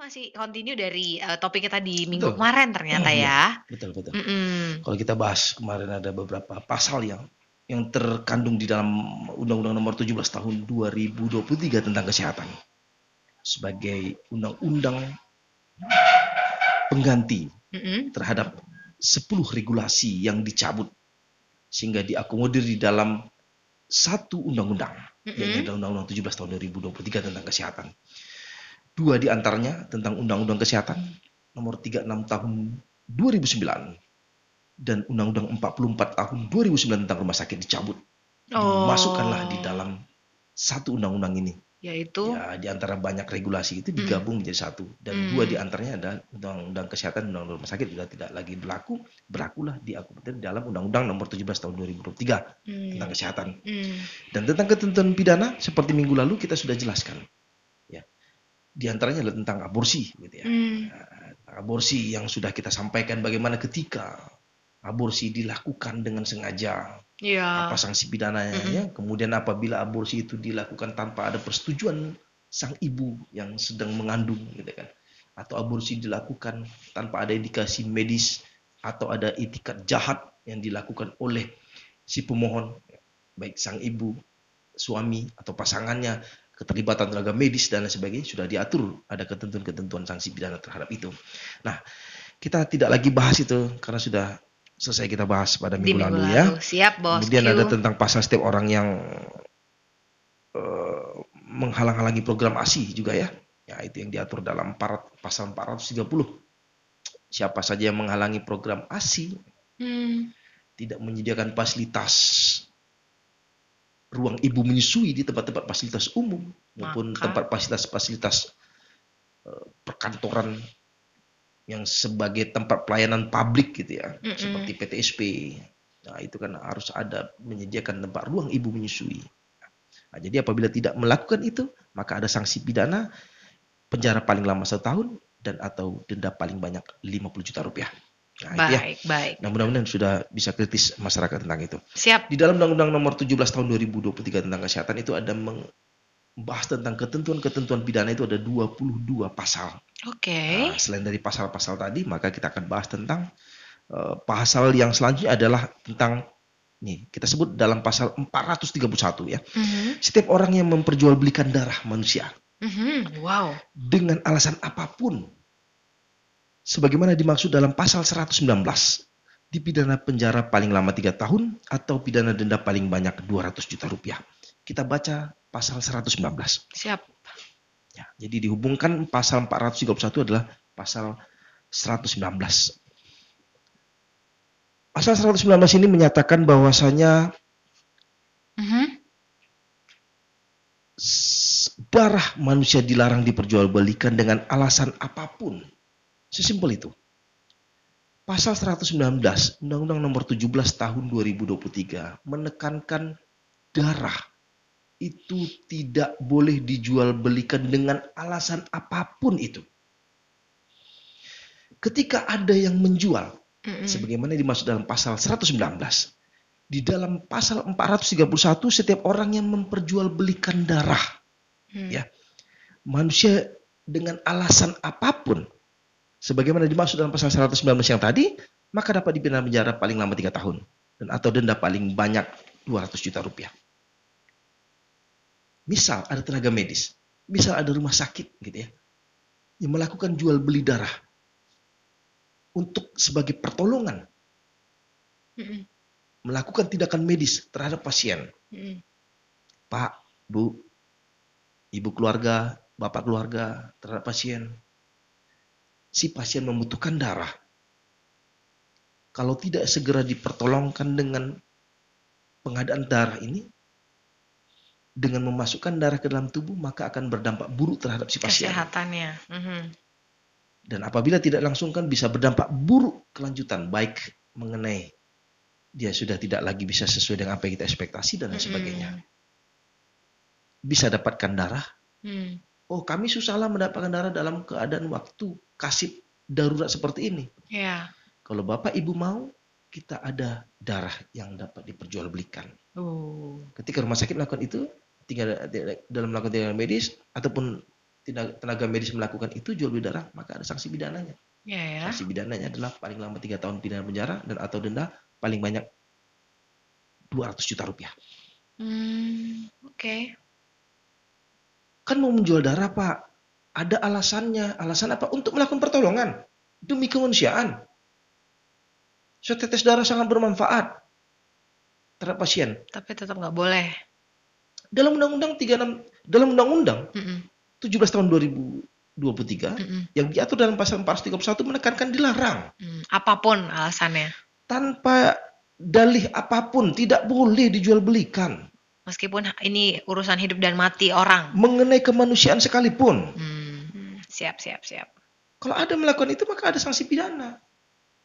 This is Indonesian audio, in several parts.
masih continue dari, topik kita di minggu Betul. kemarin ternyata Iya, ya. betul betul. Mhm. Kalau kita bahas kemarin ada beberapa pasal yang terkandung di dalam Undang-Undang Nomor 17 Tahun 2023 tentang kesehatan sebagai undang-undang pengganti Mhm. terhadap 10 regulasi yang dicabut sehingga diakomodir di dalam satu undang-undang, yakni Mhm. Undang-Undang 17 Tahun 2023 tentang kesehatan. Dua di antaranya tentang Undang-Undang Kesehatan Nomor 36 Tahun 2009 dan Undang-Undang 44 Tahun 2009 tentang rumah sakit dicabut. Dimasukkanlah di Oh. dalam satu undang-undang ini. Yaitu? Ya, di antara banyak regulasi itu Mhm. digabung menjadi satu. Dan dua di Mmm. antaranya adalah Undang-Undang Kesehatan, Undang-Undang Rumah Sakit sudah tidak lagi berlaku, berlakulah diakomodir dalam Undang-Undang Nomor 17 Tahun 2023 tentang Mmm. kesehatan. Mmm. Dan tentang ketentuan pidana seperti minggu lalu kita sudah jelaskan. Ya. Di antaranya adalah tentang aborsi gitu ya. Mmm. Aborsi yang sudah kita sampaikan bagaimana ketika aborsi dilakukan dengan sengaja, apa Iya. sanksi pidananya ya. Mhm. Kemudian apabila aborsi itu dilakukan tanpa ada persetujuan sang ibu yang sedang mengandung gitu kan. Atau aborsi dilakukan tanpa ada indikasi medis atau ada itikat jahat yang dilakukan oleh si pemohon, baik sang ibu, suami atau pasangannya, keterlibatan tenaga medis dan lain sebagainya sudah diatur, ada ketentuan-ketentuan sanksi pidana terhadap itu. Nah, kita tidak lagi bahas itu karena sudah selesai kita bahas pada Di minggu minggu lalu ya. lalu. Siap, Kemudian ada Bosku. tentang pasal setiap orang yang menghalang-halangi program ASI juga ya. Ya, itu yang diatur dalam pasal 430. Siapa saja yang menghalangi program ASI, tidak menyediakan fasilitas ruang ibu menyusui di tempat-tempat fasilitas umum maupun tempat fasilitas-fasilitas perkantoran yang sebagai tempat pelayanan publik gitu ya, seperti PTSP. Nah, itu kan harus ada menyediakan tempat ruang ibu menyusui. Nah, jadi apabila tidak melakukan itu, maka ada sanksi pidana, penjara paling lama 1 tahun dan atau denda paling banyak 50 juta rupiah. Nah, itu ya. Baik. Nah, mudah-mudahan sudah bisa kritis masyarakat tentang itu. Siap. Di dalam Undang-Undang Nomor 17 Tahun 2023 tentang kesehatan itu ada membahas tentang ketentuan-ketentuan pidana itu ada 22 pasal. Oke. Nah, selain dari pasal-pasal tadi, maka kita akan bahas tentang pasal yang selanjutnya adalah tentang nih, kita sebut dalam pasal 431 ya. Setiap orang yang memperjualbelikan darah manusia. Wow. Dengan alasan apapun, sebagaimana dimaksud dalam pasal 119, dipidana penjara paling lama 3 tahun atau pidana denda paling banyak 200 juta rupiah. Kita baca pasal 119. Siap. Ya, jadi dihubungkan pasal 431 adalah pasal 119. Pasal 119 ini menyatakan bahwasanya darah manusia dilarang diperjualbelikan dengan alasan apapun. Sesimpel itu. Pasal 119 Undang-Undang Nomor 17 Tahun 2023 menekankan darah itu tidak boleh dijual belikan dengan alasan apapun itu. Ketika ada yang menjual, sebagaimana dimaksud dalam pasal 119, di dalam pasal 431 setiap orang yang memperjualbelikan darah, ya, manusia dengan alasan apapun, sebagaimana dimaksud dalam pasal 119 yang tadi, maka dapat dipidana penjara paling lama 3 tahun dan atau denda paling banyak 200 juta rupiah. Misal ada tenaga medis, misal ada rumah sakit gitu ya, yang melakukan jual beli darah untuk sebagai pertolongan, melakukan tindakan medis terhadap pasien. Pak, Bu, ibu keluarga, bapak keluarga terhadap pasien. Si pasien membutuhkan darah. Kalau tidak segera dipertolongkan dengan pengadaan darah ini, dengan memasukkan darah ke dalam tubuh, maka akan berdampak buruk terhadap si pasien. Kesehatannya. Dan apabila tidak langsungkan bisa berdampak buruk kelanjutan, baik mengenai dia sudah tidak lagi bisa sesuai dengan apa yang kita ekspektasi dan lain sebagainya. Bisa dapatkan darah. Oh, kami susahlah mendapatkan darah dalam keadaan waktu kasih darurat seperti ini. Yeah. Kalau Bapak Ibu mau, kita ada darah yang dapat diperjualbelikan. Ketika rumah sakit melakukan itu, tinggal dalam melakukan tindakan medis ataupun tenaga medis melakukan itu jual beli darah, maka ada sanksi pidananya. Ya ya. Sanksi pidananya adalah paling lama 3 tahun pidana penjara dan atau denda paling banyak 200 juta rupiah. Oke. Kan mau menjual darah, Pak. Ada alasannya. Alasan apa? Untuk melakukan pertolongan. Demi kemanusiaan. Setetes darah sangat bermanfaat terhadap pasien. Tapi tetap nggak boleh. Dalam Undang-Undang 36, dalam Undang-Undang Mm-mm. 17 tahun 2023 Mm-mm. yang diatur dalam pasal 431 menekankan dilarang. Apapun alasannya. Tanpa dalih apapun tidak boleh dijual belikan. Meskipun ini urusan hidup dan mati orang. Mengenai kemanusiaan sekalipun. Siap. Kalau ada melakukan itu maka ada sanksi pidana.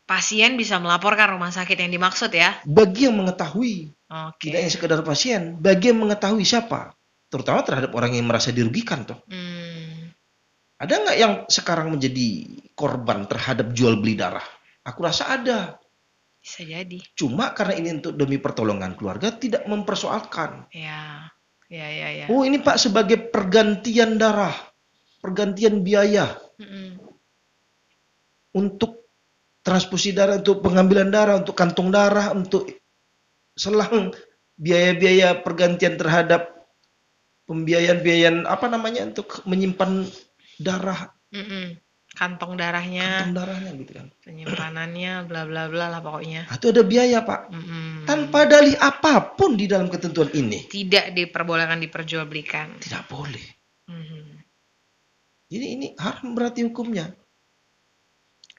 Pasien bisa melaporkan rumah sakit yang dimaksud ya. Bagi yang mengetahui, Oke. tidak hanya sekedar pasien, bagi yang mengetahui siapa, terutama terhadap orang yang merasa dirugikan toh. Ada nggak yang sekarang menjadi korban terhadap jual beli darah? Aku rasa ada. Bisa jadi. Cuma karena ini untuk demi pertolongan keluarga tidak mempersoalkan. Ya. Oh ini Pak sebagai pergantian darah, pergantian biaya untuk transfusi darah, untuk pengambilan darah, untuk kantong darah, untuk selang biaya-biaya pergantian terhadap pembiayaan untuk menyimpan darah. Kantong darahnya gitu kan. Penyimpanannya bla bla bla lah pokoknya. Itu ada biaya, Pak. Tanpa dalih apapun di dalam ketentuan ini. Tidak diperbolehkan diperjualbelikan. Tidak boleh. Jadi ini haram berarti hukumnya.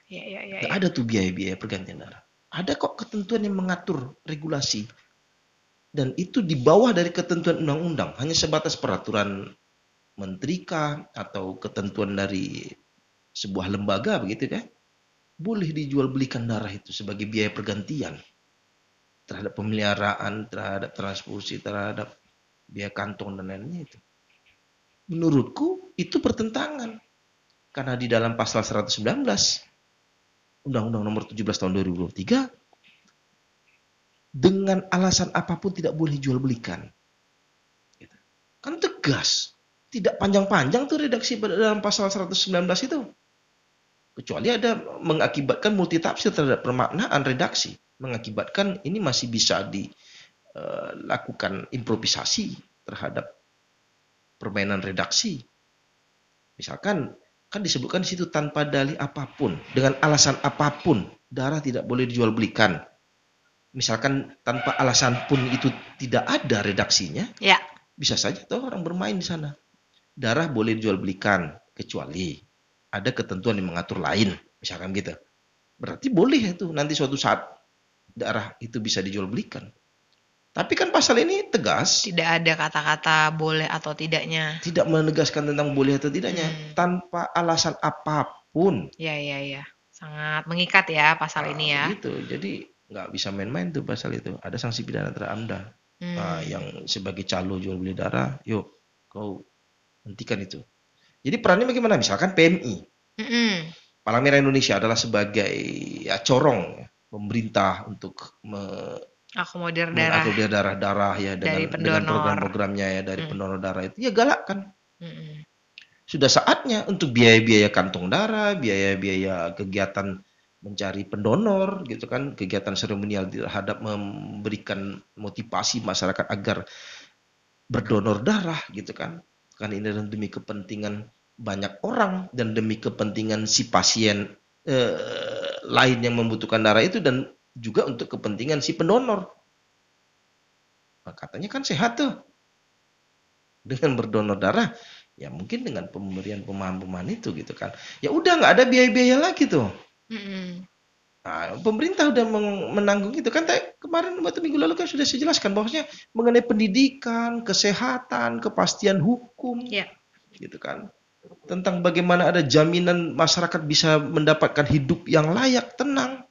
Ya. Ada tuh biaya-biaya pergantian darah. Ada kok ketentuan yang mengatur regulasi. Dan itu di bawah dari ketentuan undang-undang. Hanya sebatas peraturan menteri kah atau ketentuan dari sebuah lembaga begitu kan. Boleh dijual belikan darah itu sebagai biaya pergantian. Terhadap pemeliharaan, terhadap transfusi, terhadap biaya kantong dan lainnya itu. Menurutku itu bertentangan. Karena di dalam pasal 119 Undang-Undang nomor 17 tahun 2023 dengan alasan apapun tidak boleh jual belikan. Kan tegas. Tidak panjang-panjang tuh redaksi dalam pasal 119 itu. Kecuali ada mengakibatkan multitafsir terhadap permaknaan redaksi. Mengakibatkan ini masih bisa dilakukan improvisasi terhadap permainan redaksi. Misalkan kan disebutkan di situ tanpa dalih apapun, dengan alasan apapun, darah tidak boleh dijual belikan. Misalkan tanpa alasan pun itu tidak ada redaksinya, ya. Bisa saja tuh orang bermain di sana. Darah boleh dijual belikan, kecuali ada ketentuan yang mengatur lain, misalkan gitu. Berarti boleh itu nanti suatu saat darah itu bisa dijual belikan. Tapi kan pasal ini tegas. Tidak ada kata-kata boleh atau tidaknya. Tidak menegaskan tentang boleh atau tidaknya. Tanpa alasan apapun. Ya. Sangat mengikat ya pasal ini ya. Gitu. Jadi nggak bisa main-main tuh pasal itu. Ada sanksi pidana terhadap Anda. Yang sebagai calo jual beli darah, yuk kau hentikan itu. Jadi perannya bagaimana? Misalkan PMI. Palang Merah Indonesia adalah sebagai corong pemerintah untuk akomodir darah ya dengan program-programnya ya dari pendonor darah itu ya galakkan. Sudah saatnya untuk biaya-biaya kantong darah, biaya-biaya kegiatan mencari pendonor gitu kan, kegiatan seremonial terhadap memberikan motivasi masyarakat agar berdonor darah gitu kan. Kan ini demi kepentingan banyak orang dan demi kepentingan si pasien lain yang membutuhkan darah itu dan juga untuk kepentingan si pendonor. Nah, katanya kan sehat tuh. Dengan berdonor darah, ya mungkin dengan pemberian pemahaman itu gitu kan. Ya udah nggak ada biaya-biaya lagi tuh. Nah, pemerintah udah menanggung itu kan kemarin waktu minggu lalu kan sudah saya jelaskan bahwasanya mengenai pendidikan, kesehatan, kepastian hukum, gitu kan. Tentang bagaimana ada jaminan masyarakat bisa mendapatkan hidup yang layak, tenang.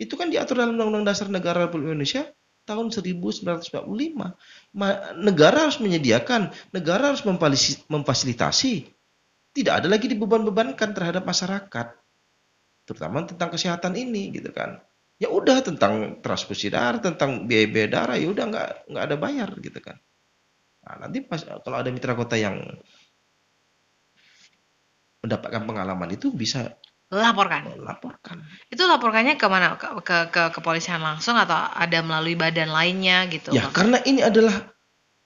Itu kan diatur dalam Undang-Undang Dasar Negara Republik Indonesia tahun 1945. Negara harus menyediakan, negara harus memfasilitasi. Tidak ada lagi dibeban-bebankan terhadap masyarakat. Terutama tentang kesehatan ini gitu kan. Ya udah tentang transfusi darah, tentang biaya-biaya darah ya udah nggak ada bayar gitu kan. Nah, nanti kalau ada mitra kota yang mendapatkan pengalaman itu bisa Laporkan. laporkan. Itu laporkannya ke mana? Ke kepolisian langsung atau ada melalui badan lainnya gitu, Ya, Bang? karena ini adalah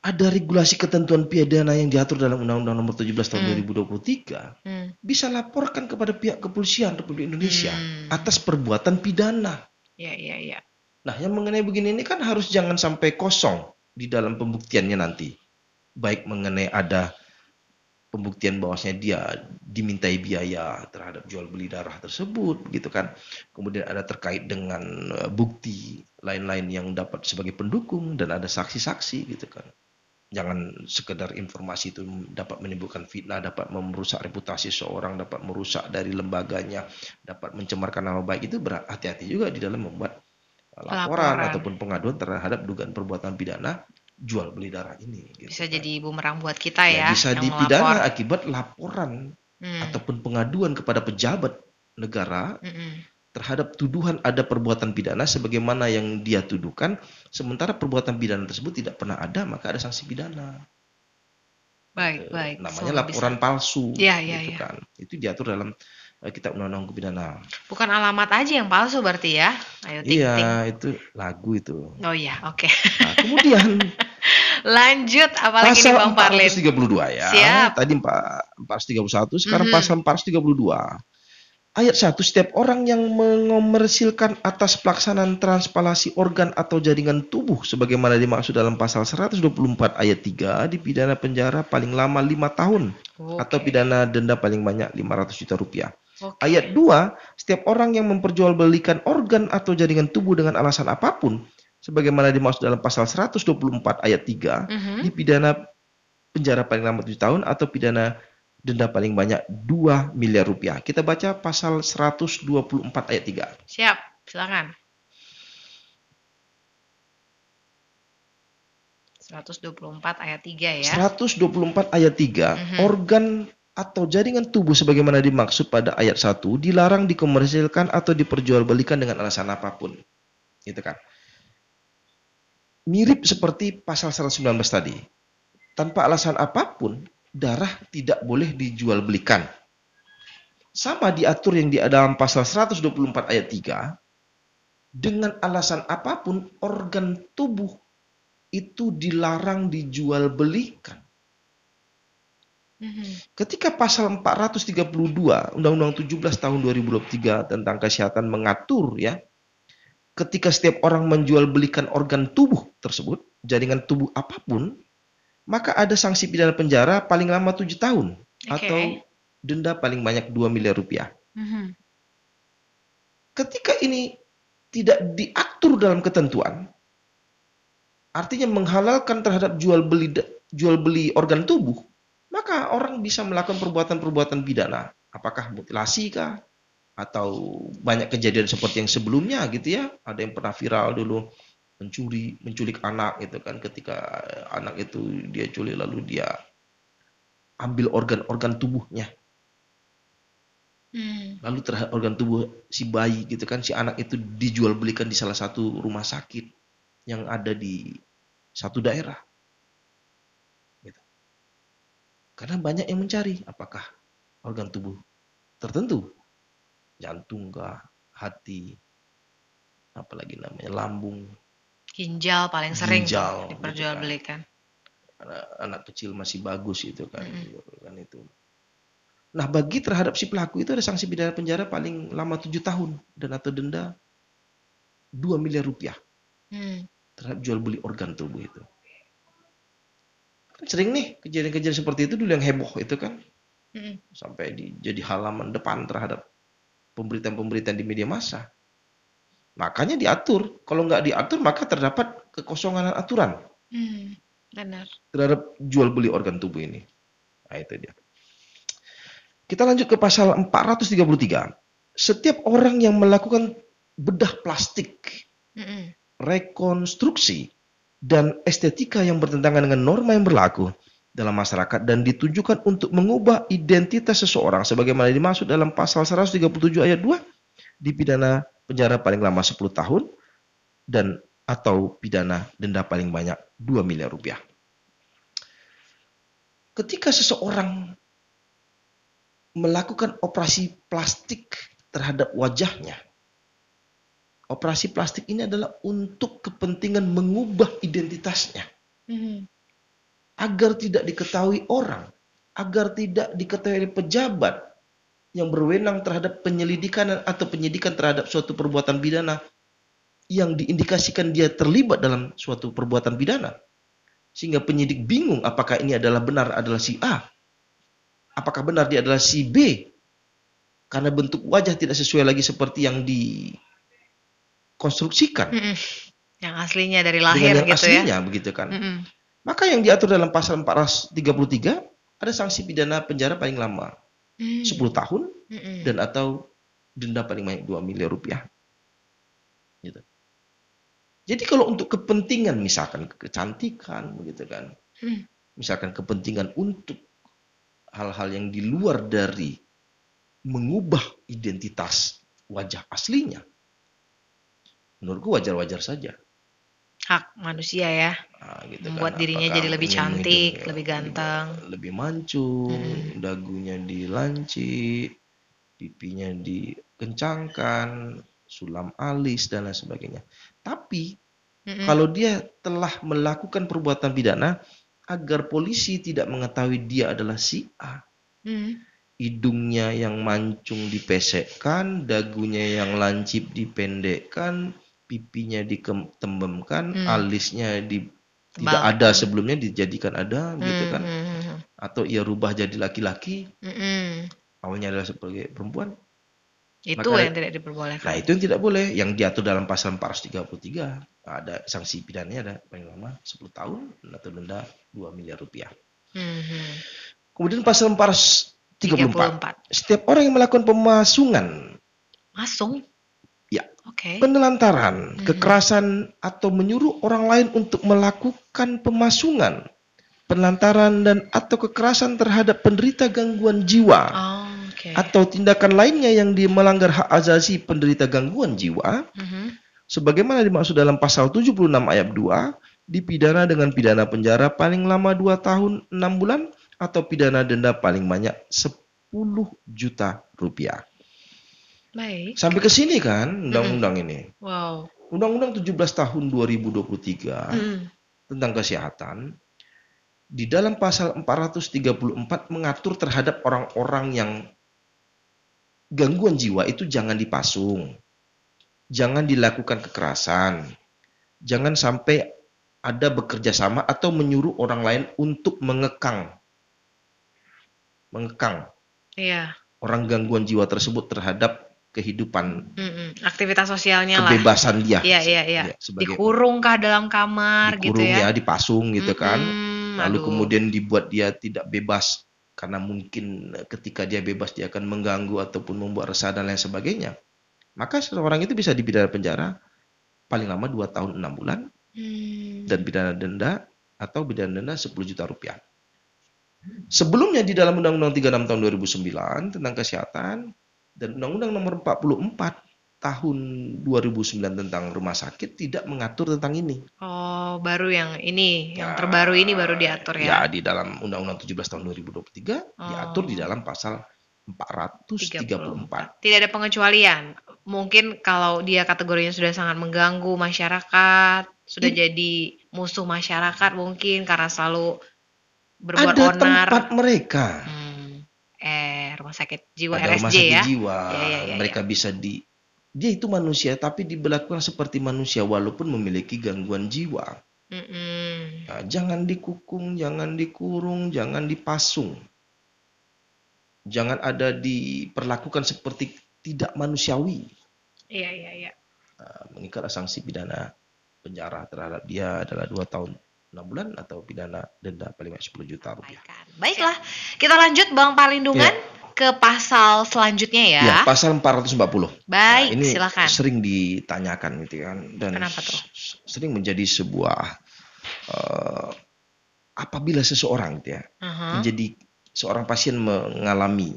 ada regulasi ketentuan pidana yang diatur dalam Undang-Undang Nomor 17 Tahun 2023, bisa laporkan kepada pihak kepolisian Republik Indonesia atas perbuatan pidana. Ya. Nah, yang mengenai begini ini kan harus jangan sampai kosong di dalam pembuktiannya nanti. Baik mengenai ada pembuktian bahwasanya dia dimintai biaya terhadap jual beli darah tersebut gitu kan. Kemudian ada terkait dengan bukti lain-lain yang dapat sebagai pendukung dan ada saksi-saksi gitu kan. Jangan sekedar informasi itu dapat menimbulkan fitnah, dapat merusak reputasi seorang, dapat merusak dari lembaganya, dapat mencemarkan nama baik. Itu berhati-hati juga di dalam membuat laporan ataupun pengaduan terhadap dugaan perbuatan pidana jual beli darah ini. Gitu bisa kan. jadi bumerang buat kita ya. Bisa dipidana akibat laporan ataupun pengaduan kepada pejabat negara terhadap tuduhan ada perbuatan pidana sebagaimana yang dia tuduhkan, sementara perbuatan pidana tersebut tidak pernah ada, maka ada sanksi pidana. Baik. Namanya laporan palsu. Ya. Kan. Itu diatur dalam Kitab Undang-Undang Pidana. Bukan alamat aja yang palsu berarti ya? Ayo ting. Iya, itu lagu itu. Oh iya, oke. Nah, kemudian lanjut, apalagi nih Bang Parlin? Pasal 432 ya. Siap. Tadi 431, sekarang pasal 432. Ayat 1, setiap orang yang mengomersilkan atas pelaksanaan transplantasi organ atau jaringan tubuh sebagaimana dimaksud dalam pasal 124 ayat 3 dipidana penjara paling lama 5 tahun atau pidana denda paling banyak 500 juta rupiah. Ayat 2, setiap orang yang memperjualbelikan organ atau jaringan tubuh dengan alasan apapun sebagaimana dimaksud dalam pasal 124 ayat 3 dipidana penjara paling lama 7 tahun atau pidana denda paling banyak 2 miliar rupiah. Kita baca pasal 124 ayat 3. Siap, silakan. 124 ayat 3 ya. 124 ayat 3, organ atau jaringan tubuh sebagaimana dimaksud pada ayat 1 dilarang dikomersilkan atau diperjualbelikan dengan alasan apapun. Gitu kan. Mirip seperti pasal 119 tadi. Tanpa alasan apapun, darah tidak boleh dijual belikan. Sama diatur yang di dalam pasal 124 ayat 3, dengan alasan apapun organ tubuh itu dilarang dijual belikan. Ketika pasal 432 Undang-Undang 17 tahun 2023 tentang kesehatan mengatur ya, ketika setiap orang menjual belikan organ tubuh tersebut, jaringan tubuh apapun, maka ada sanksi pidana penjara paling lama 7 tahun atau denda paling banyak 2 miliar rupiah. Ketika ini tidak diatur dalam ketentuan, artinya menghalalkan terhadap jual beli organ tubuh, maka orang bisa melakukan perbuatan-perbuatan pidana. Apakah mutilasi kah? Atau banyak kejadian seperti yang sebelumnya gitu ya. Ada yang pernah viral dulu, menculik anak gitu kan, ketika anak itu dia culik lalu dia ambil organ-organ tubuhnya, lalu terhadap organ tubuh si bayi gitu kan, si anak itu dijual belikan di salah satu rumah sakit yang ada di satu daerah gitu. Karena banyak yang mencari apakah organ tubuh tertentu, jantung kah, hati, apalagi namanya lambung, ginjal paling sering Gitu diperjualbelikan. kan. Anak kecil masih bagus itu kan, kan itu. Nah, bagi terhadap si pelaku itu ada sanksi pidana penjara paling lama 7 tahun dan atau denda 2 miliar rupiah terhadap jual beli organ tubuh itu. Kan sering nih kejadian-kejadian seperti itu dulu yang heboh itu kan, sampai jadi halaman depan terhadap pemberitaan-pemberitaan di media massa. Makanya diatur. Kalau nggak diatur maka terdapat kekosongan aturan benar terhadap jual beli organ tubuh ini. Nah, itu dia. Kita lanjut ke pasal 433. Setiap orang yang melakukan bedah plastik, rekonstruksi, dan estetika yang bertentangan dengan norma yang berlaku dalam masyarakat dan ditujukan untuk mengubah identitas seseorang sebagaimana dimaksud dalam pasal 137 ayat 2 dipidana penjara paling lama 10 tahun dan atau pidana denda paling banyak 2 miliar rupiah. Ketika seseorang melakukan operasi plastik terhadap wajahnya. Operasi plastik ini adalah untuk kepentingan mengubah identitasnya. Agar tidak diketahui orang. Agar tidak diketahui pejabat yang berwenang terhadap penyelidikan atau penyidikan terhadap suatu perbuatan pidana yang diindikasikan dia terlibat dalam suatu perbuatan pidana. Sehingga penyidik bingung apakah ini adalah benar adalah si A. Apakah benar dia adalah si B. Karena bentuk wajah tidak sesuai lagi seperti yang dikonstruksikan. Yang aslinya dari lahir dengan yang gitu aslinya, ya. begitu kan. Maka yang diatur dalam pasal 433 ada sanksi pidana penjara paling lama 10 tahun dan atau denda paling banyak 2 miliar rupiah. Gitu. Jadi kalau untuk kepentingan misalkan kecantikan begitu kan. Misalkan kepentingan untuk hal-hal yang di luar dari mengubah identitas wajah aslinya. Menurutku wajar-wajar saja. Hak manusia ya. Nah, gitu membuat kan. dirinya Apakah jadi lebih ingin cantik, hidungnya lebih ganteng. lebih mancung, dagunya dilancip, pipinya dikencangkan, sulam alis dan lain sebagainya. Tapi kalau dia telah melakukan perbuatan pidana, agar polisi tidak mengetahui dia adalah si A. Hidungnya yang mancung dipesekkan, dagunya yang lancip dipendekkan, pipinya ditembemkan, alisnya tidak ada sebelumnya dijadikan ada, gitu kan? Atau ia rubah jadi laki-laki, awalnya adalah sebagai perempuan. Itu Maka, yang tidak diperbolehkan. Nah, itu yang tidak boleh. Yang diatur dalam pasal 433 ada sanksi pidananya ada paling lama 10 tahun atau denda 2 miliar rupiah. Kemudian pasal 434. Setiap orang yang melakukan pemasungan, ya, penelantaran, kekerasan atau menyuruh orang lain untuk melakukan pemasungan, penelantaran dan atau kekerasan terhadap penderita gangguan jiwa. Atau tindakan lainnya yang melanggar hak asasi penderita gangguan jiwa, sebagaimana dimaksud dalam pasal 76 ayat 2, dipidana dengan pidana penjara paling lama 2 tahun 6 bulan atau pidana denda paling banyak 10 juta rupiah. Baik. Sampai ke sini kan undang-undang ini. Wow. Undang-undang 17 tahun 2023 tentang kesehatan di dalam pasal 434 mengatur terhadap orang-orang yang gangguan jiwa itu jangan dipasung, jangan dilakukan kekerasan, jangan sampai ada bekerja sama atau menyuruh orang lain untuk mengekang orang gangguan jiwa tersebut terhadap kehidupan, aktivitas sosialnya kebebasan dia. Iya. Dikurungkah dalam kamar gitu ya? Dipasung gitu kan. Lalu kemudian dibuat dia tidak bebas. Karena mungkin ketika dia bebas dia akan mengganggu ataupun membuat resah dan lain sebagainya. Maka seseorang itu bisa dipidana penjara paling lama 2 tahun 6 bulan dan pidana denda atau pidana denda 10 juta rupiah. Sebelumnya di dalam Undang-Undang 36 tahun 2009 tentang kesehatan dan Undang-Undang nomor 44 tahun 2009 tentang rumah sakit tidak mengatur tentang ini. Oh, baru yang ini, yang terbaru ini baru diatur ya? Ya, di dalam Undang-Undang 17 tahun 2023 diatur di dalam pasal 434. Tidak ada pengecualian. Mungkin kalau dia kategorinya sudah sangat mengganggu masyarakat, sudah jadi musuh masyarakat mungkin karena selalu berbuat onar. Ada tempat mereka. Rumah sakit jiwa ada RSJ rumah sakit ya? jiwa. Ya. Mereka bisa dia itu manusia tapi diberlakukan seperti manusia walaupun memiliki gangguan jiwa. Nah, jangan dikukung, jangan dikurung, jangan dipasung. Jangan ada diperlakukan seperti tidak manusiawi. Iya. Mengikat sanksi pidana penjara terhadap dia adalah 2 tahun 6 bulan atau pidana denda paling banyak 10 juta rupiah. Baiklah, kita lanjut Bang Palindungan. Ke pasal selanjutnya ya. Ya, pasal 440. Baik, ini silakan. Sering ditanyakan gitu kan dan kenapa tuh? Sering menjadi sebuah apabila seseorang gitu ya. Menjadi seorang pasien mengalami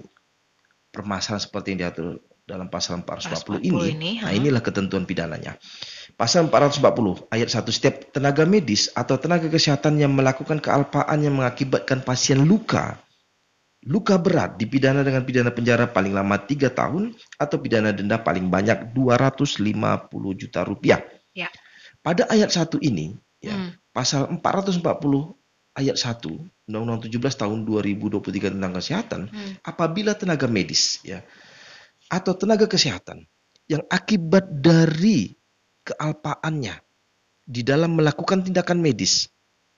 permasalahan seperti yang diatur dalam pasal 440 ini. Nah, inilah ketentuan pidananya. Pasal 440 ayat 1, setiap tenaga medis atau tenaga kesehatan yang melakukan kealpaan yang mengakibatkan pasien luka luka berat dipidana dengan pidana penjara paling lama 3 tahun atau pidana denda paling banyak 250 juta rupiah. Ya. Pada ayat 1 ini, ya, Hmm. pasal 440 ayat 1 Undang-Undang 17 tahun 2023 tentang kesehatan, apabila tenaga medis, ya, atau tenaga kesehatan yang akibat dari kealpaannya di dalam melakukan tindakan medis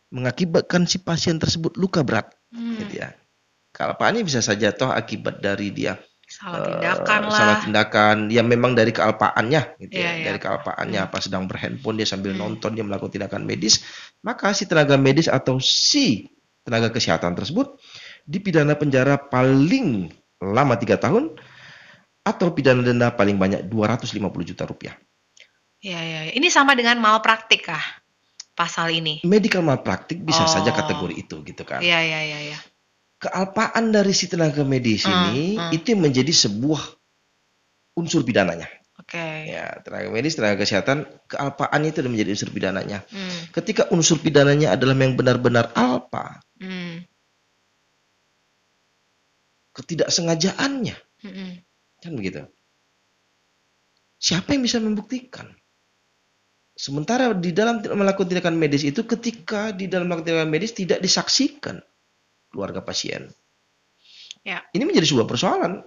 mengakibatkan si pasien tersebut luka berat, gitu ya. Kealpaannya bisa saja toh akibat dari dia salah tindakan, ya memang dari kealpaannya, gitu ya. Dari kealpaannya, apa sedang berhandphone dia sambil nonton dia melakukan tindakan medis, maka si tenaga medis atau si tenaga kesehatan tersebut dipidana penjara paling lama 3 tahun atau pidana denda paling banyak 250 juta rupiah. Ya. Ini sama dengan malpraktik kah pasal ini? Medical malpraktik bisa saja kategori itu, gitu kan. Ya. Kealpaan dari si tenaga medis ini itu menjadi sebuah unsur pidananya. Oke. Ya, tenaga medis, tenaga kesehatan, kealpaan itu menjadi unsur pidananya. Ketika unsur pidananya adalah yang benar-benar alpa, ketidaksengajaannya, kan begitu. Siapa yang bisa membuktikan? Sementara di dalam melakukan tindakan medis itu, ketika di dalam melakukan tindakan medis tidak disaksikan keluarga pasien. Ya. Ini menjadi sebuah persoalan.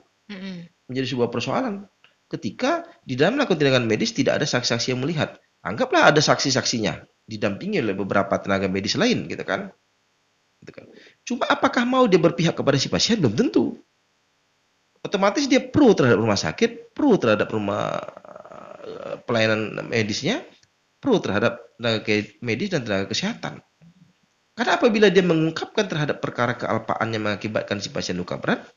Menjadi sebuah persoalan. Ketika di dalam melakukan tindakan medis tidak ada saksi-saksi yang melihat. Anggaplah ada saksi-saksinya, didampingi oleh beberapa tenaga medis lain, gitu kan. Cuma apakah mau dia berpihak kepada si pasien? Belum tentu. Otomatis dia pro terhadap rumah sakit, pro terhadap pelayanan medisnya, pro terhadap tenaga medis dan tenaga kesehatan. Karena apabila dia mengungkapkan terhadap perkara kealpaan yang mengakibatkan si pasien luka berat,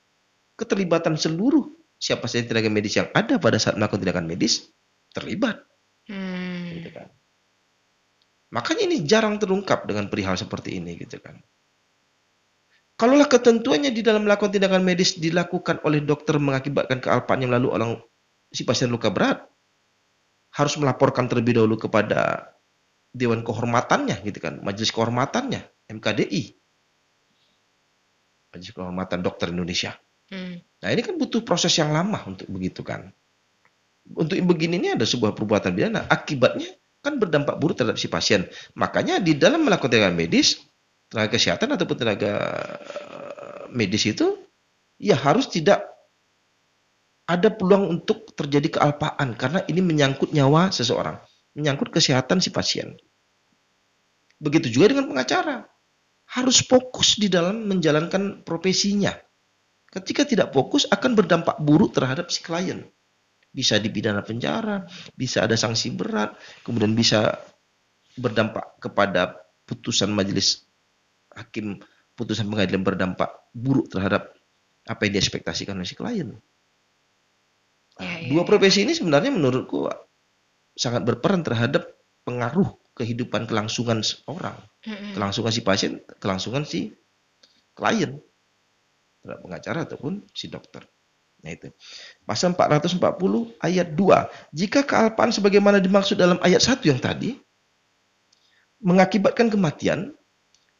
keterlibatan seluruh siapa saja tenaga medis yang ada pada saat melakukan tindakan medis terlibat. Gitu kan. Makanya ini jarang terungkap dengan perihal seperti ini, gitu kan. Kalaulah ketentuannya di dalam melakukan tindakan medis dilakukan oleh dokter mengakibatkan kealpaan yang lalu oleh si pasien luka berat, harus melaporkan terlebih dahulu kepada Dewan Kehormatannya, gitu kan, Majelis Kehormatannya, MKDI, Majelis Kehormatan Dokter Indonesia. Nah, ini kan butuh proses yang lama untuk begitu kan. Untuk begini ini ada sebuah perbuatan pidana, akibatnya kan berdampak buruk terhadap si pasien. Makanya di dalam melakukan tindakan medis, tenaga kesehatan ataupun tenaga medis itu ya harus tidak ada peluang untuk terjadi kealpaan, karena ini menyangkut nyawa seseorang, menyangkut kesehatan si pasien. Begitu juga dengan pengacara. Harus fokus di dalam menjalankan profesinya. Ketika tidak fokus akan berdampak buruk terhadap si klien. Bisa dipidana penjara, bisa ada sanksi berat, kemudian bisa berdampak kepada putusan majelis hakim, putusan pengadilan berdampak buruk terhadap apa yang diekspektasikan oleh si klien. Dua profesi ini sebenarnya menurutku sangat berperan terhadap pengaruh kehidupan kelangsungan orang, kelangsungan si pasien, kelangsungan si klien, terhadap pengacara ataupun si dokter. Nah itu. Pasal 440 ayat 2. Jika kealpaan sebagaimana dimaksud dalam ayat 1 yang tadi mengakibatkan kematian,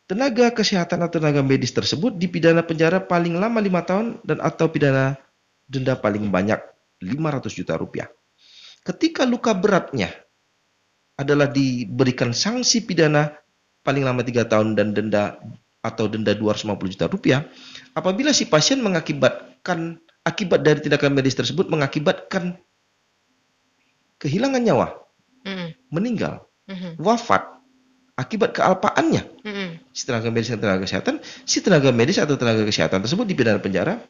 tenaga kesehatan atau tenaga medis tersebut dipidana penjara paling lama 5 tahun dan atau pidana denda paling banyak 500 juta rupiah. Ketika luka beratnya adalah diberikan sanksi pidana paling lama 3 tahun dan denda atau denda 250 juta rupiah, apabila si pasien akibat dari tindakan medis tersebut mengakibatkan kehilangan nyawa, meninggal, wafat, akibat kealpaannya, si tenaga medis dan tenaga kesehatan, si tenaga medis atau tenaga kesehatan tersebut dipidana penjara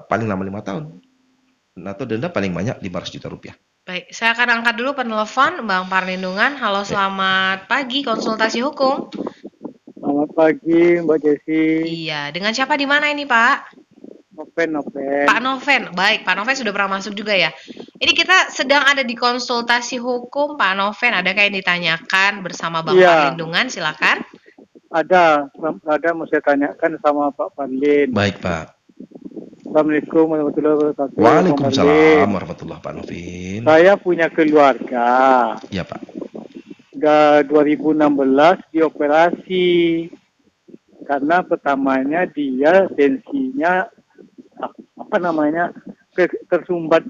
paling lama 5 tahun atau denda paling banyak 500 juta rupiah. Baik, saya akan angkat dulu penelpon Bang Parlindungan. Halo, selamat pagi, konsultasi hukum. Selamat pagi, Mbak Jesi. Iya, dengan siapa di mana ini, Pak? Noven. Pak Noven, baik, Pak Noven sudah pernah masuk juga ya. Ini kita sedang ada di konsultasi hukum, Pak Noven. Adakah yang ditanyakan bersama Bang Parlindungan? Silakan. Ada mau saya tanyakan sama Pak Parlin. Baik, Pak. Assalamualaikum warahmatullahi wabarakatuh. Waalaikumsalam warahmatullahi wabarakatuh, Pak Novin. Saya punya keluarga. Ya, Pak. 2016 dioperasi karena pertamanya dia tensinya apa namanya tersumbat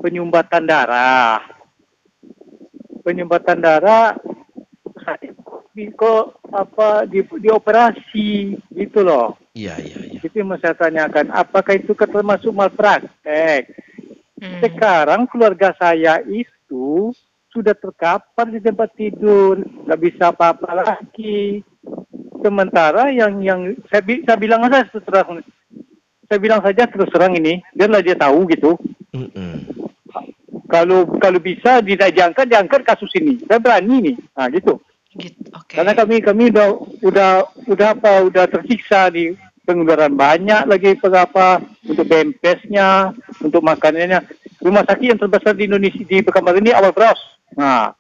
penyumbatan darah. Penyumbatan darah kok dioperasi gitu loh. Iya. Itu yang saya tanyakan, apakah itu termasuk malpraktek? Sekarang keluarga saya itu sudah terkapar di tempat tidur, nggak bisa apa-apa lagi. Sementara yang saya bilang saja terus terang, saya bilang saja terus terang ini, biarlah dia tahu gitu. Kalau bisa tidak diangkat kasus ini. Saya berani nih, nah gitu. Okay. Karena kami udah tersiksa di pengeluaran banyak lagi untuk BMPS-nya, untuk makanannya. Rumah sakit yang terbesar di Indonesia di Pekanbaru ini Awal Bros. Nah,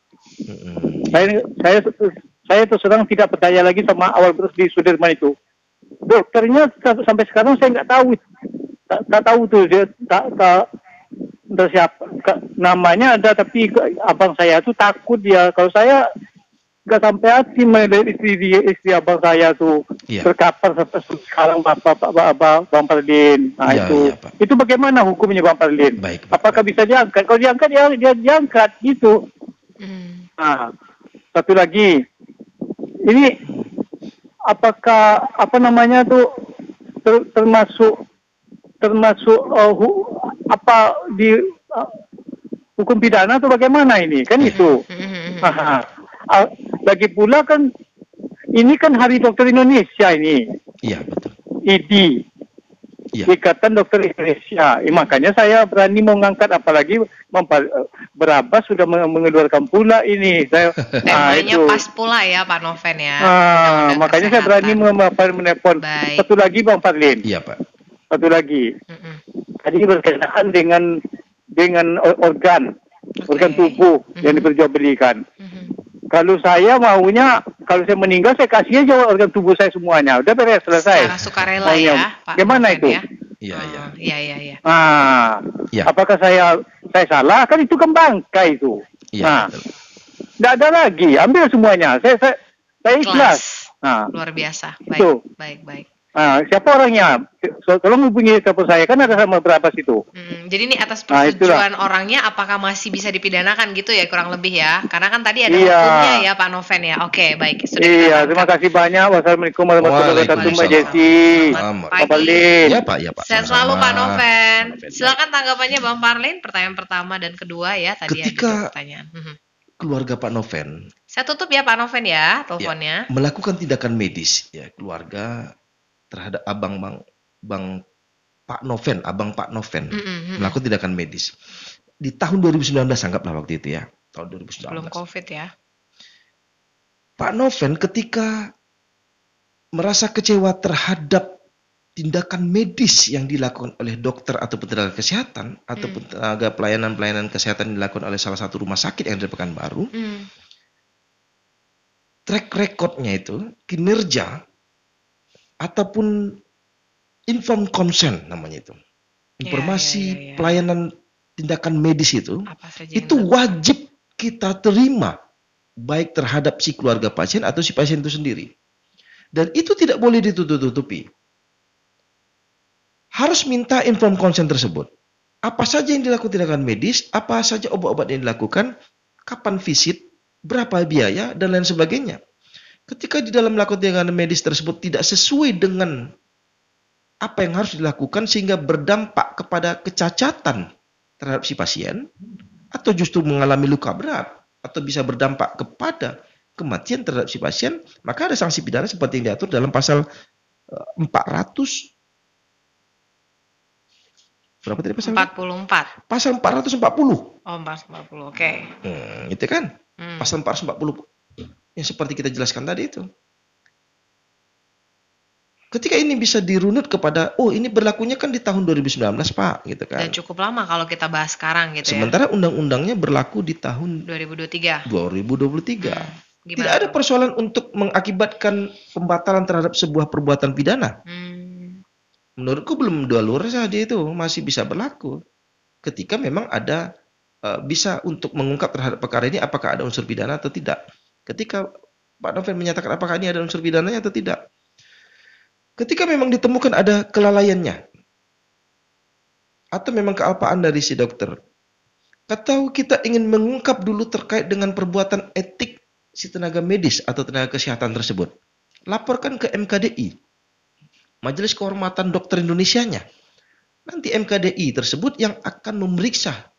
saya terus terang tidak percaya lagi sama Awal Bros di Sudirman itu. Dokternya sampai sekarang saya nggak tahu, tuh dia siapa namanya ada, tapi abang saya tuh takut dia. Kalau saya nggak sampai hati melihat istri abang saya tuh terkapar sampai sekarang Bang Pardin. Nah itu bagaimana hukumnya Bang Pardin? Apakah bisa diangkat? Kalau diangkat ya dia diangkat gitu. Nah, satu lagi, ini apakah termasuk hukum pidana atau bagaimana ini kan itu? Lagi pula kan ini kan Hari Dokter Indonesia ini. Iya betul. IDI. Ikatan Dokter Indonesia. Makanya saya berani mengangkat, apalagi Berabas sudah mengeluarkan pula ini. Temanya pas pula ya Pak Noven ya. Makanya saya berani menelpon. Satu lagi Bang Fadlin. Iya Pak. Satu lagi. Tadi berkenaan dengan organ tubuh yang diperjualbelikan. Kalau saya maunya, kalau saya meninggal, saya kasih aja organ tubuh saya semuanya. Udah beres, selesai. Secara sukarela ya, Pak. Gimana itu? Iya. Apakah saya salah? Kan itu kan bangkai itu. Nggak ada lagi. Ambil semuanya. Saya ikhlas. Luar biasa. Baik. Siapa orangnya? Tolong hubungi telepon saya, kan ada sama berapa situ. Jadi ini atas persetujuan orangnya, apakah masih bisa dipidanakan gitu ya, kurang lebih ya? Karena kan tadi ada hukumnya ya Pak Noven ya. Oke, baik. Sudah terima kasih banyak. Wassalamualaikum warahmatullahi wabarakatuh Mbak Jesi. Pak Parlin. Ya Pak. Sehat selalu Pak Noven. Silakan tanggapannya Bang Parlin, pertanyaan pertama dan kedua ya. Tadi ada pertanyaan. Keluarga Pak Noven. Saya tutup ya Pak Noven ya, teleponnya. Melakukan tindakan medis ya, keluarga terhadap abang Pak Noven melakukan tindakan medis di tahun 2019, anggaplah waktu itu ya, tahun 2019. Belum COVID ya. Pak Noven ketika merasa kecewa terhadap tindakan medis yang dilakukan oleh dokter ataupun tenaga kesehatan ataupun tenaga pelayanan kesehatan yang dilakukan oleh salah satu rumah sakit yang ada di Pekanbaru, track recordnya itu, kinerja ataupun informed consent namanya itu, informasi pelayanan tindakan medis itu wajib kita terima, baik terhadap si keluarga pasien atau si pasien itu sendiri, dan itu tidak boleh ditutup-tutupi. Harus minta informed consent tersebut, apa saja yang dilakukan tindakan medis, apa saja obat-obat yang dilakukan, kapan visit, berapa biaya, dan lain sebagainya. Ketika di dalam melakukan tindakan medis tersebut tidak sesuai dengan apa yang harus dilakukan sehingga berdampak kepada kecacatan terhadap si pasien atau justru mengalami luka berat atau bisa berdampak kepada kematian terhadap si pasien, maka ada sanksi pidana seperti yang diatur dalam pasal 400 berapa tadi pasal? 44. Pasal 440. Oh, 440. Oke. Itu kan? Pasal 440 yang seperti kita jelaskan tadi itu. Ketika ini bisa dirunut kepada, ini berlakunya kan di tahun 2019 Pak, gitu kan. Dan cukup lama kalau kita bahas sekarang gitu. Sementara undang-undangnya berlaku di tahun 2023. Tidak ada persoalan untuk mengakibatkan pembatalan terhadap sebuah perbuatan pidana. Menurutku belum dalur saja itu masih bisa berlaku. Ketika memang ada bisa untuk mengungkap terhadap perkara ini apakah ada unsur pidana atau tidak. Ketika Pak Noven menyatakan apakah ini ada unsur pidananya atau tidak. Ketika memang ditemukan ada kelalaiannya, atau memang kealpaan dari si dokter, atau kita ingin mengungkap dulu terkait dengan perbuatan etik si tenaga medis atau tenaga kesehatan tersebut, laporkan ke MKDI, Majelis Kehormatan Dokter Indonesianya. Nanti MKDI tersebut yang akan memeriksa.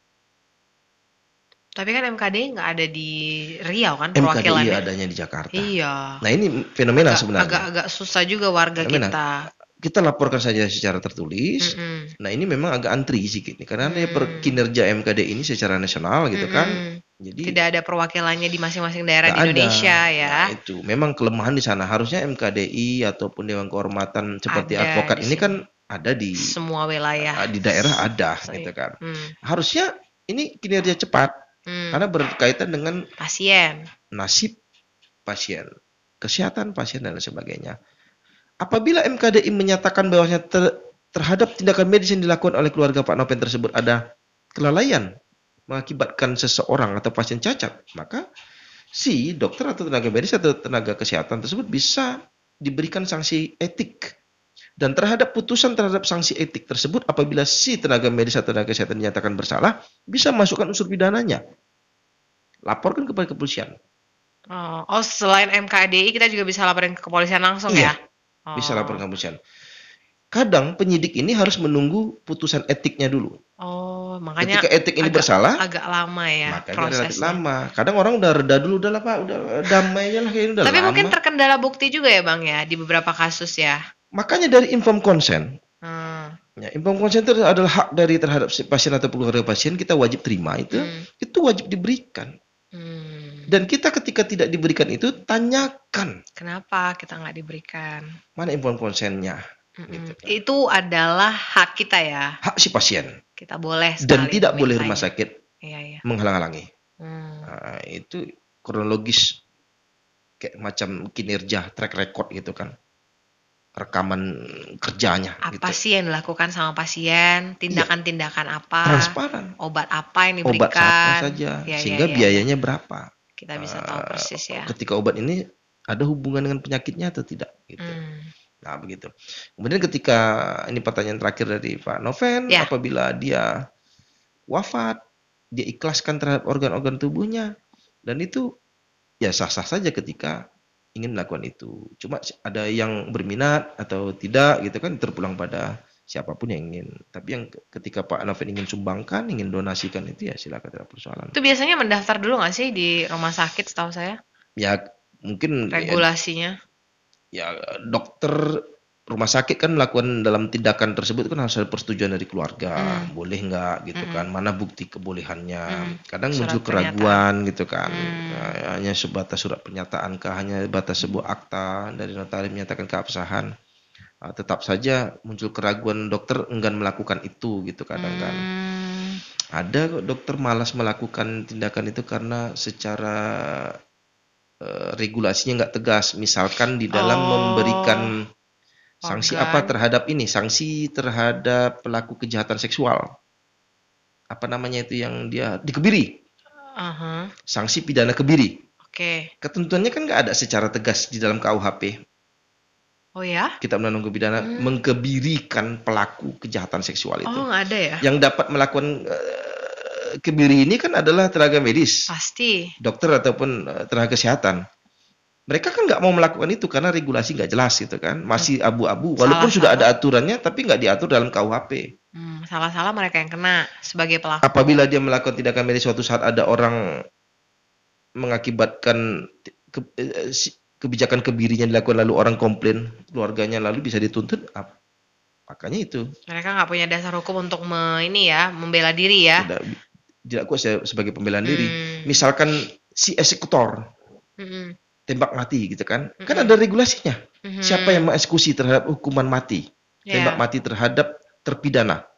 Tapi kan MKDI nggak ada di Riau kan MKDI perwakilannya? adanya di Jakarta. Iya. Nah ini fenomena sebenarnya. Agak susah juga warga Fenomena. Kita laporkan saja secara tertulis. Nah ini memang agak antri sedikit nih, karena kinerja MKDI ini secara nasional gitu kan. Jadi tidak ada perwakilannya di masing-masing daerah di Indonesia ya. Nah, itu memang kelemahan di sana. Harusnya MKDI ataupun Dewan Kehormatan seperti ada advokat ini kan ada di semua wilayah. Di daerah ada gitu kan. Harusnya ini kinerja cepat. Karena berkaitan dengan pasien, nasib pasien, kesehatan pasien dan lain sebagainya. Apabila MKDI menyatakan bahwasanya terhadap tindakan medis yang dilakukan oleh keluarga Pak Noven tersebut ada kelalaian mengakibatkan seseorang atau pasien cacat, maka si dokter atau tenaga medis atau tenaga kesehatan tersebut bisa diberikan sanksi etik. Dan terhadap putusan terhadap sanksi etik tersebut, apabila si tenaga medis atau tenaga kesehatan dinyatakan bersalah, bisa masukkan unsur pidananya. Laporkan kepada kepolisian. Oh, selain MKDI kita juga bisa laporin ke kepolisian langsung ya? Bisa laporin ke kepolisian. Kadang penyidik ini harus menunggu putusan etiknya dulu. Oh, makanya ketika etik ini bersalah, agak lama ya makanya prosesnya. relatif lama. Kadang orang udah reda dulu, udah lah Pak, udah damai aja lah kayaknya udah. Tapi lama. Mungkin terkendala bukti juga ya Bang ya di beberapa kasus ya. Makanya dari informed consent. Ya, informed consent itu adalah hak dari terhadap pasien atau keluarga pasien, kita wajib terima itu wajib diberikan. Dan kita ketika tidak diberikan itu, tanyakan. Kenapa kita nggak diberikan? Mana informed consent-nya? Gitu kan. Itu adalah hak kita ya. Hak si pasien. Kita boleh dan tidak boleh rumah sakit menghalang-halangi. Nah, itu kronologis kayak macam kinerja, track record gitu kan. Rekaman kerjanya. Apa sih yang dilakukan sama pasien? Tindakan-tindakan apa? Transparan. Obat apa yang diberikan? Obat apa saja. Sehingga biayanya berapa? Kita bisa tahu persis ya. Ketika obat ini ada hubungan dengan penyakitnya atau tidak? Gitu. Nah begitu. Kemudian ketika ini pertanyaan terakhir dari Pak Noven, apabila dia wafat, dia ikhlaskan terhadap organ-organ tubuhnya, dan itu ya sah-sah saja ketika ingin melakukan itu. Cuma ada yang berminat atau tidak gitu kan, terpulang pada siapapun yang ingin. Tapi yang ketika Pak Noven ingin sumbangkan, ingin donasikan itu ya silakan, tidak persoalan. Itu biasanya mendaftar dulu nggak sih di rumah sakit setahu saya? Ya mungkin regulasinya. Ya dokter rumah sakit kan melakukan dalam tindakan tersebut kan harus ada persetujuan dari keluarga, boleh nggak gitu kan, mana bukti kebolehannya. Kadang muncul keraguan gitu kan, hanya sebatas surat pernyataan kah, hanya batas sebuah akta dari notaris menyatakan keabsahan. Tetap saja muncul keraguan, dokter enggan melakukan itu gitu kadang kan. Ada dokter malas melakukan tindakan itu karena secara regulasinya nggak tegas, misalkan di dalam memberikan sanksi apa terhadap ini, sanksi terhadap pelaku kejahatan seksual, apa namanya itu yang dia dikebiri, sanksi pidana kebiri. Ketentuannya kan nggak ada secara tegas di dalam KUHP. Oh ya? Kitab Undang-Undang Pidana mengkebirikan pelaku kejahatan seksual itu. Oh nggak ada ya? Yang dapat melakukan kebiri ini kan adalah tenaga medis, pasti dokter ataupun tenaga kesehatan. Mereka kan nggak mau melakukan itu karena regulasi nggak jelas gitu kan, masih abu-abu. Walaupun sudah ada aturannya, tapi nggak diatur dalam KUHP. Salah-salah mereka yang kena sebagai pelaku. Apabila dia melakukan tindakan medis suatu saat ada orang mengakibatkan kebijakan kebirinya dilakukan, lalu orang komplain, keluarganya lalu bisa dituntut. Makanya itu. Mereka nggak punya dasar hukum untuk membela diri ya. Tidak kuat sebagai pembelaan diri. Misalkan si eksekutor tembak mati gitu kan, kan ada regulasinya. Siapa yang mengeksekusi terhadap hukuman mati, tembak mati terhadap terpidana,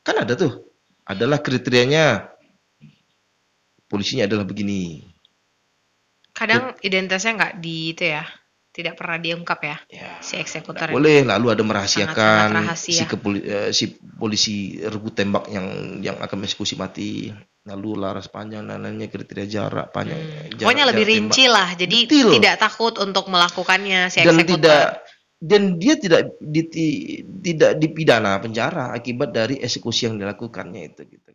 kan ada tuh, adalah kriterianya. Polisinya adalah begini. Kadang identitasnya nggak tidak pernah diungkap ya, si eksekutor. Boleh, lalu ada merahasiakan si polisi regu tembak yang akan mengeksekusi mati, lalu laras panjang dan lainnya, kriteria jarak panjang. Pokoknya lebih rinci lah, jadi tidak takut untuk melakukannya si eksekutor. Dan tidak dan dia tidak dipidana penjara akibat dari eksekusi yang dilakukannya itu gitu.